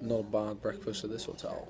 not a bad breakfast at this hotel.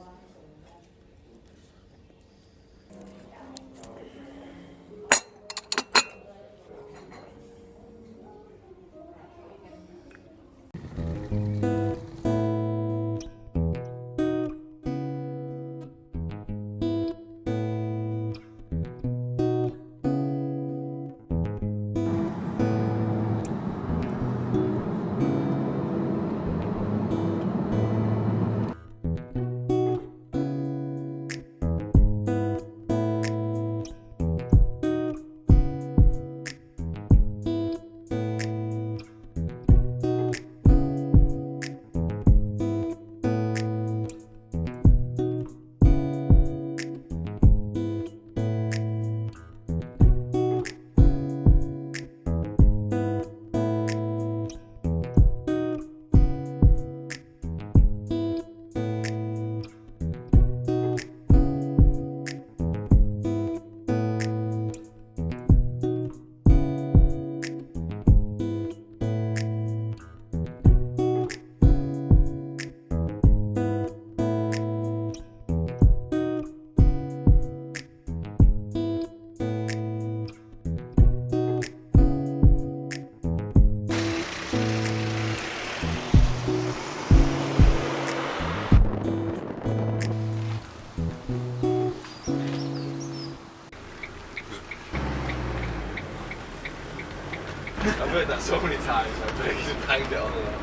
I've heard that so many times, I bet he's banged it on a lot.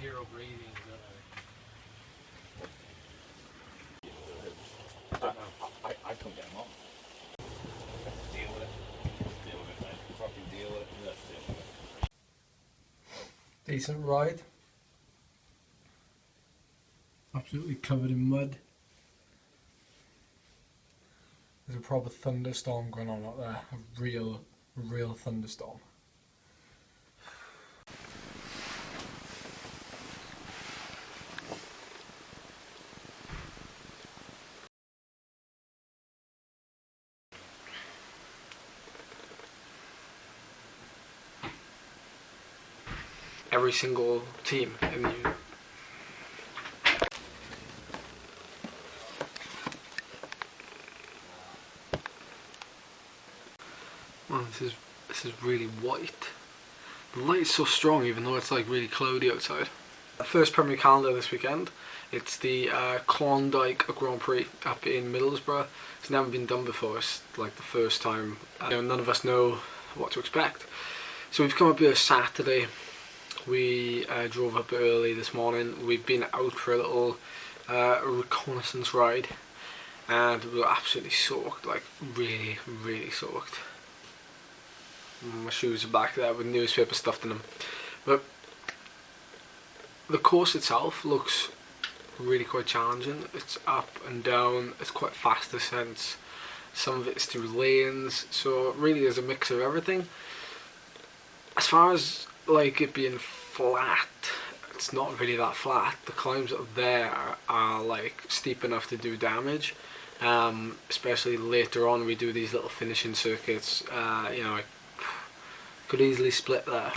Zero breathing. I couldn't get him off. Deal with it. Deal with it, mate. Fucking deal with it. Let's deal with it. Decent ride. Absolutely covered in mud. There's a proper thunderstorm going on out there. A real thunderstorm. Every single team in the Well, this is really white. The light is so strong even though it's like really cloudy outside. The first Premier calendar this weekend. It's the Klondike Grand Prix up in Middlesbrough. It's never been done before. It's like the first time. None of us know what to expect. So we've come up here Saturday. We drove up early this morning. We've been out for a little reconnaissance ride, and we were absolutely soaked, like really soaked. My shoes are back there with newspaper stuffed in them. But the course itself looks really quite challenging. It's up and down, it's quite fast descents, some of it is through lanes, so it really is a mix of everything. As far as like it being flat, it's not really that flat. The climbs up there are like steep enough to do damage, especially later on we do these little finishing circuits. You know, could easily split there.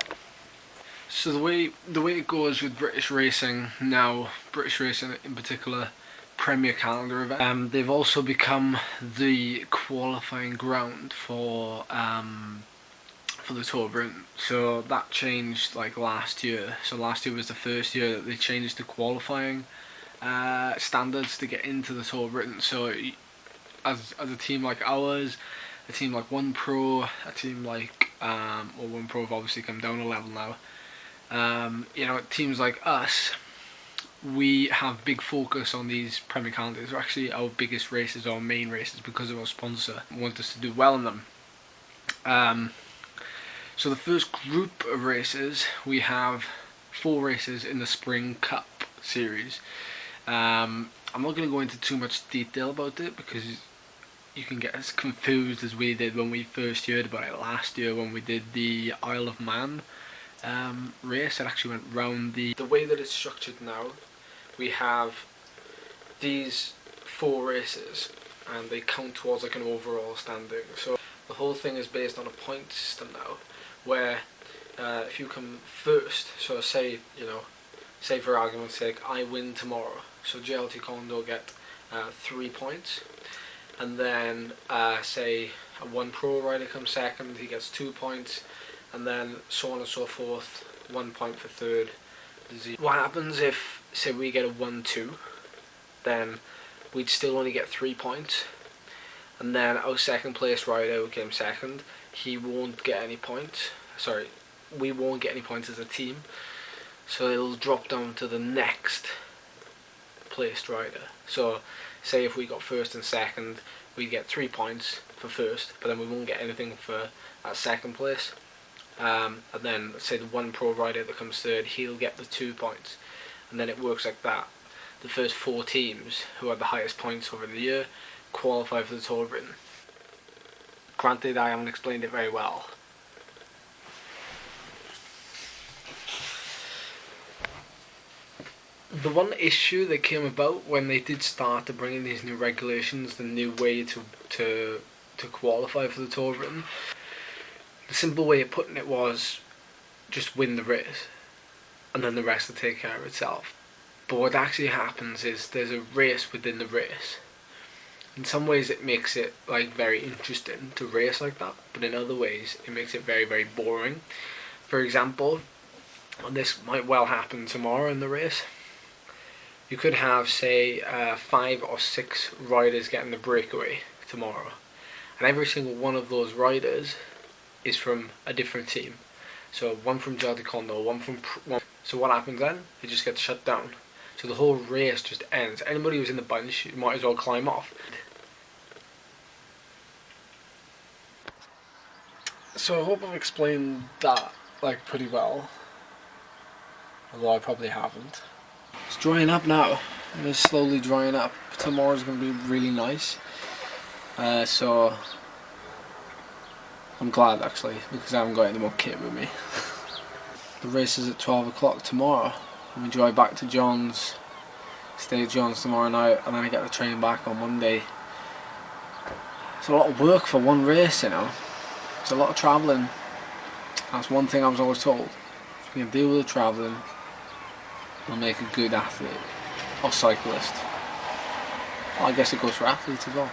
So the way it goes with British racing now, British racing in particular, Premier calendar event, they've also become the qualifying ground for the Tour of Britain. So that changed like last year. So last year was the first year that they changed the qualifying standards to get into the Tour of Britain. So as a team like ours, a team like One Pro, a team like well, One Pro have obviously come down a level now. You know, teams like us, we have big focus on these Premier calendars. They're actually our biggest races, our main races, because of our sponsor want us to do well in them. So the first group of races, we have 4 races in the Spring Cup series. I'm not going to go into too much detail about it because you can get as confused as we did when we first heard about it last year when we did the Isle of Man race. It actually went round the way that it's structured now. We have these 4 races, and they count towards like an overall standing. So the whole thing is based on a point system now, where if you come first, so say for argument's sake I win tomorrow, so JLT Condor get 3 points, and then say a one pro rider comes second, he gets 2 points, and then so on and so forth, 1 point for third. What happens if, say, we get a 1-2, then we'd still only get 3 points, and then our second place rider who came second, he won't get any points. Sorry, we won't get any points as a team, so it'll drop down to the next placed rider. So say if we got first and second, we'd get 3 points for first, but then we won't get anything for that second place. And then say the one pro rider that comes third, he'll get the 2 points, and then it works like that. The first 4 teams who have the highest points over the year qualify for the Tour of Britain. Granted, I haven't explained it very well. The one issue that came about when they did start to bring in these new regulations, the new way to qualify for the Tour of Britain, the simple way of putting it was just win the race and then the rest will take care of itself. But what actually happens is there's a race within the race. In some ways it makes it like very interesting to race like that, but in other ways it makes it very, very boring. For example, and this might well happen tomorrow in the race, you could have say 5 or 6 riders getting the breakaway tomorrow, and every single one of those riders is from a different team. So one from JLT Condor, one from so what happens then? It just gets shut down. So the whole race just ends. Anybody who's in the bunch, you might as well climb off. So I hope I've explained that like pretty well, although I probably haven't. It's drying up now. It's slowly drying up. Tomorrow's going to be really nice. So I'm glad actually, because I haven't got any more kit with me. The race is at 12 o'clock tomorrow. We drive back to John's, stay at John's tomorrow night, and then I get the train back on Monday. It's a lot of work for one race, you know. It's a lot of travelling. That's one thing I was always told. If you can deal with the travelling, you'll make a good athlete or cyclist. Well, I guess it goes for athletes as well.